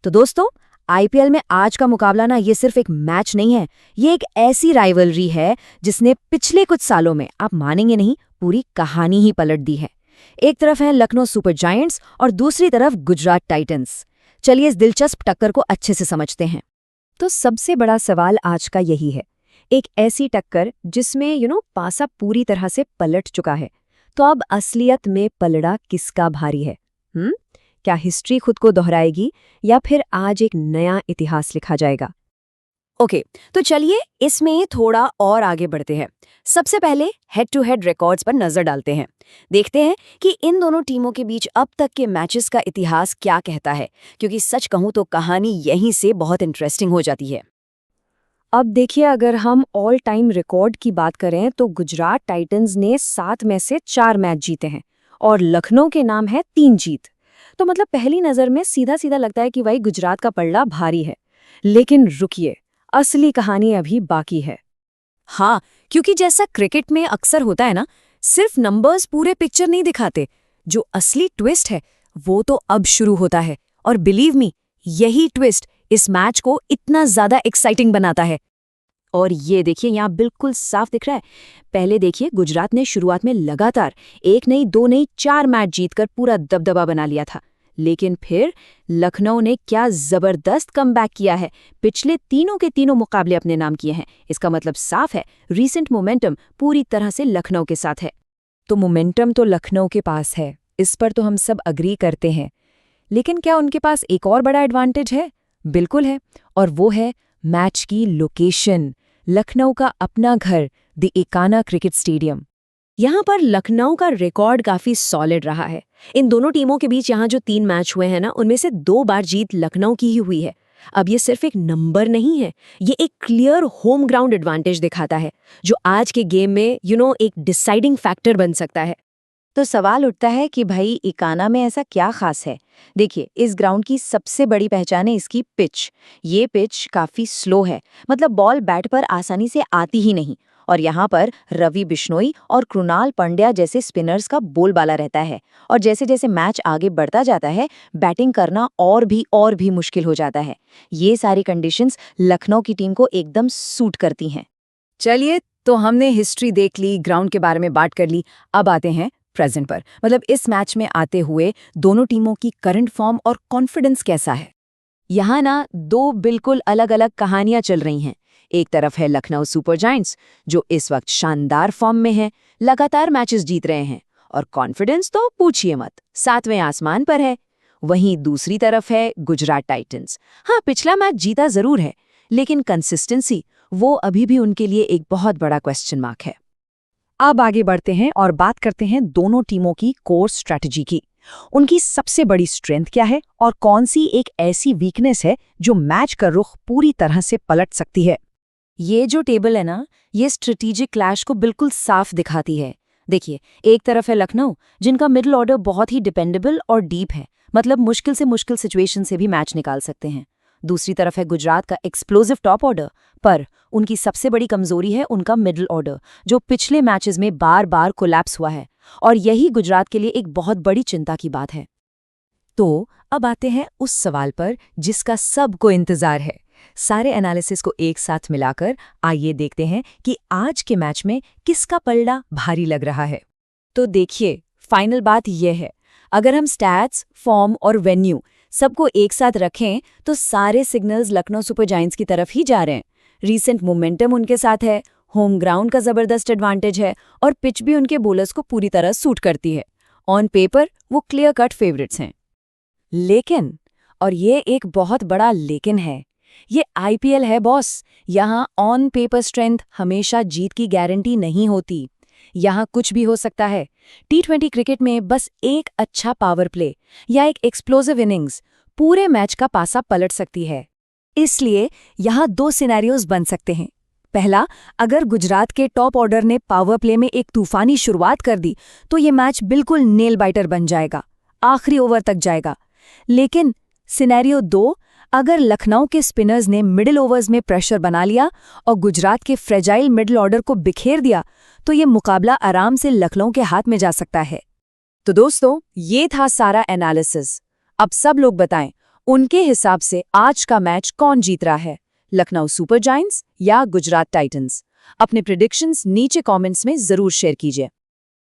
तो दोस्तों, आईपीएल में आज का मुकाबला ना ये सिर्फ एक मैच नहीं है, ये एक ऐसी राइवलरी है जिसने पिछले कुछ सालों में, आप मानेंगे नहीं, पूरी कहानी ही पलट दी है। एक तरफ है लखनऊ सुपर जायंट्स और दूसरी तरफ गुजरात टाइटंस। चलिए इस दिलचस्प टक्कर को अच्छे से समझते हैं। तो सबसे बड़ा सवाल आज का यही है, एक ऐसी टक्कर जिसमें पासा पूरी तरह से पलट चुका है। तो अब असलियत में पलड़ा किसका भारी है? क्या हिस्ट्री खुद को दोहराएगी या फिर आज एक नया इतिहास लिखा जाएगा? ओके, तो चलिए इसमें थोड़ा और आगे बढ़ते हैं। सबसे पहले हेड टू हेड रिकॉर्ड्स पर नजर डालते हैं। देखते हैं कि इन दोनों टीमों के बीच अब तक के मैचेस का इतिहास क्या कहता है, क्योंकि सच कहूं तो कहानी यहीं से बहुत इंटरेस्टिंग हो जाती है। अब देखिए, अगर हम ऑल टाइम रिकॉर्ड की बात करें तो गुजरात टाइटंस ने 7 में से 4 मैच जीते हैं और लखनऊ के नाम है 3 जीत। तो मतलब पहली नजर में सीधा सीधा लगता है कि भाई गुजरात का पलड़ा भारी है। लेकिन रुकिए, असली कहानी अभी बाकी है। हाँ, क्योंकि जैसा क्रिकेट में अक्सर होता है ना, सिर्फ नंबर्स पूरे पिक्चर नहीं दिखाते। जो असली ट्विस्ट है वो तो अब शुरू होता है, और बिलीव मी, यही ट्विस्ट इस मैच को इतना ज्यादा एक्साइटिंग बनाता है। और ये देखिए, यहाँ बिल्कुल साफ दिख रहा है। पहले देखिए, गुजरात ने शुरुआत में लगातार 1 नहीं 2 नहीं 4 मैच जीतकर पूरा दबदबा बना लिया था। लेकिन फिर लखनऊ ने क्या जबरदस्त कमबैक किया है। पिछले तीनों के तीनों मुकाबले अपने नाम किए हैं। इसका मतलब साफ है, रीसेंट मोमेंटम पूरी तरह से लखनऊ के साथ है। तो मोमेंटम तो लखनऊ के पास है, इस पर तो हम सब अग्री करते हैं। लेकिन क्या उनके पास एक और बड़ा एडवांटेज है? बिल्कुल है, और वो है मैच की लोकेशन। लखनऊ का अपना घर, द इकाना क्रिकेट स्टेडियम। यहाँ पर लखनऊ का रिकॉर्ड काफी सॉलिड रहा है। इन दोनों टीमों के बीच यहाँ जो 3 मैच हुए हैं ना, उनमें से 2 बार जीत लखनऊ की ही हुई है। अब ये सिर्फ एक नंबर नहीं है, ये एक क्लियर होम ग्राउंड एडवांटेज दिखाता है, जो आज के गेम में एक डिसाइडिंग फैक्टर बन सकता है। तो सवाल उठता है कि भाई इकाना में ऐसा क्या खास है? देखिए, इस ग्राउंड की सबसे बड़ी पहचान है इसकी पिच। ये पिच काफी स्लो है, मतलब बॉल बैट पर आसानी से आती ही नहीं। और यहाँ पर रवि बिश्नोई और कृणाल पंड्या जैसे स्पिनर्स का बोलबाला रहता है। और जैसे जैसे मैच आगे बढ़ता जाता है, बैटिंग करना और भी मुश्किल हो जाता है। ये सारी कंडीशंस लखनऊ की टीम को एकदम सूट करती हैं। चलिए, तो हमने हिस्ट्री देख ली, ग्राउंड के बारे में बात कर ली। अब आते हैं प्रेजेंट पर, मतलब इस मैच में आते हुए दोनों टीमों की करंट फॉर्म और कॉन्फिडेंस कैसा है। यहाँ ना 2 बिल्कुल अलग अलग कहानियां चल रही हैं। एक तरफ है लखनऊ सुपर जायंट्स, जो इस वक्त शानदार फॉर्म में है, लगातार मैचेस जीत रहे हैं और कॉन्फिडेंस तो पूछिए मत, 7वें आसमान पर है। वहीं दूसरी तरफ है गुजरात टाइटंस। हाँ, पिछला मैच जीता जरूर है, लेकिन कंसिस्टेंसी वो अभी भी उनके लिए एक बहुत बड़ा क्वेश्चन मार्क है। अब आगे बढ़ते हैं और बात करते हैं दोनों टीमों की कोर स्ट्रैटेजी की। उनकी सबसे बड़ी स्ट्रेंथ क्या है और कौन सी एक ऐसी वीकनेस है जो मैच का रुख पूरी तरह से पलट सकती है। ये जो टेबल है ना, ये स्ट्रेटेजिक क्लैश को बिल्कुल साफ दिखाती है। देखिए, एक तरफ है लखनऊ, जिनका मिडिल ऑर्डर बहुत ही डिपेंडेबल और डीप है, मतलब मुश्किल से मुश्किल सिचुएशन से भी मैच निकाल सकते हैं। दूसरी तरफ है गुजरात का एक्सप्लोसिव टॉप ऑर्डर, पर उनकी सबसे बड़ी कमजोरी है उनका मिडिल ऑर्डर, जो पिछले मैचेस में बार बार कोलैप्स हुआ है। और यही गुजरात के लिए एक बहुत बड़ी चिंता की बात है। तो अब आते हैं उस सवाल पर जिसका सबको इंतजार है। सारे एनालिसिस को एक साथ मिलाकर आइए देखते हैं कि आज के मैच में किसका पलड़ा भारी लग रहा है। तो देखिए, फाइनल बात यह है, अगर हम स्टैट्स, फॉर्म और वेन्यू सबको एक साथ रखें तो सारे सिग्नल्स लखनऊ सुपर जायंट्स की तरफ ही जा रहे हैं। रीसेंट मोमेंटम उनके साथ है, होम ग्राउंड का जबरदस्त एडवांटेज है, और पिच भी उनके बॉलर्स को पूरी तरह सूट करती है। ऑन पेपर वो क्लियर कट फेवरेट्स हैं। लेकिन, और ये एक बहुत बड़ा लेकिन है, ये आईपीएल है बॉस। यहाँ ऑन पेपर स्ट्रेंथ हमेशा जीत की गारंटी नहीं होती। यहाँ कुछ भी हो सकता है। T20 क्रिकेट में बस एक अच्छा पावर प्ले या एक एक्सप्लोसिव इनिंग्स पूरे मैच का पासा पलट सकती है। इसलिए यहाँ 2 सिनेरियोज बन सकते हैं। पहला, अगर गुजरात के टॉप ऑर्डर ने पावर प्ले में एक तूफानी शुरुआत कर दी तो ये मैच बिल्कुल नेल बाइटर बन जाएगा, आखिरी ओवर तक जाएगा। लेकिन सिनेरियो 2, अगर लखनऊ के स्पिनर्स ने मिडिल ओवर्स में प्रेशर बना लिया और गुजरात के फ्रेजाइल मिडिल ऑर्डर को बिखेर दिया, तो ये मुकाबला आराम से लखनऊ के हाथ में जा सकता है। तो दोस्तों, ये था सारा एनालिसिस। अब सब लोग बताएं, उनके हिसाब से आज का मैच कौन जीत रहा है, लखनऊ सुपर जायंट्स या गुजरात टाइटंस? अपने प्रिडिक्शंस नीचे कमेंट्स में जरूर शेयर कीजिए।